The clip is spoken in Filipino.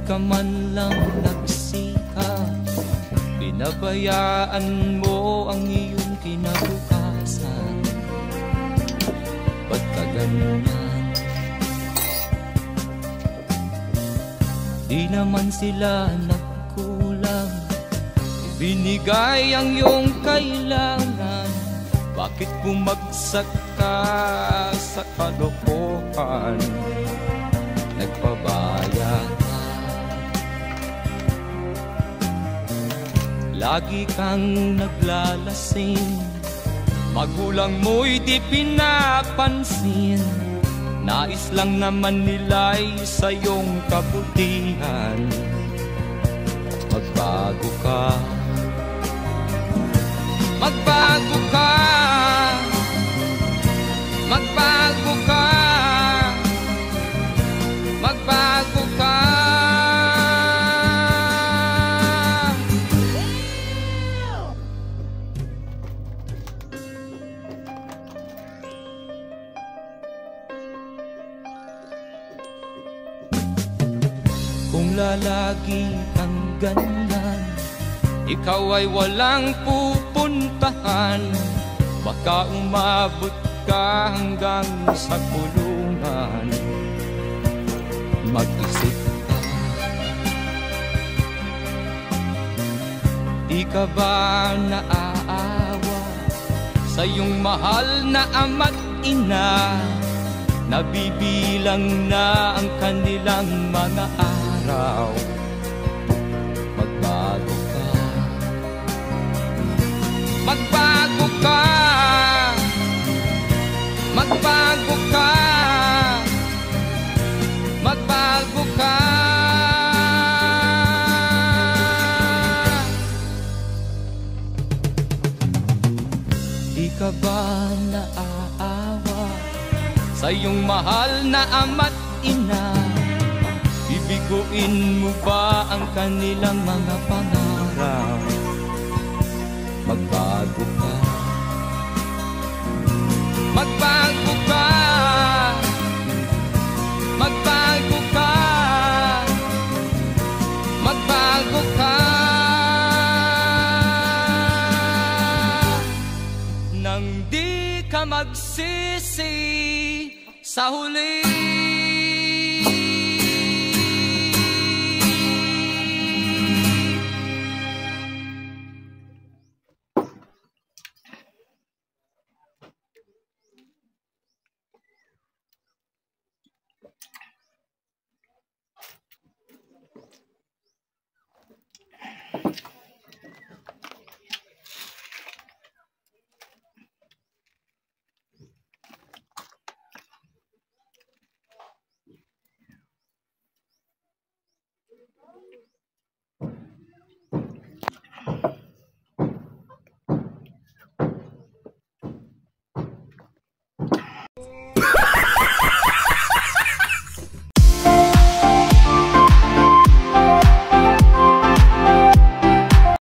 ka man lang nagsikap, pinabayaan mo ang iyong kinabukasan. Ba't ka ganyan? Di naman sila nagkulang, ibinigay ang iyong kailangan. Bakit bumagsak ka sa kalokohan? Nagpabaya ka, lagi kang naglalasing, magulang mo'y di pinapansin. Nais lang naman nila'y sa iyong kabutihan. Magbago ka, magbago ka, magbago ka, magbago ka. Kung lalagi kang ganyan, ikaw ay walang pupuntahan. Baka umabot ka hanggang sa kulungan. Mag-isip ka, di ka ba naaawa sa iyong mahal na ama't ina? Nabibilang na ang kanilang mga araw. Magbago ka, magbago ka, magbago ka, magbago ka. Di ka ba naaawa sa iyong mahal na ama't ina? Bibiguin mo ba ang kanilang mga pangarap? Magbago ka, magbago ka, magbago ka, magbago ka. Nang di ka magsisi sa huli.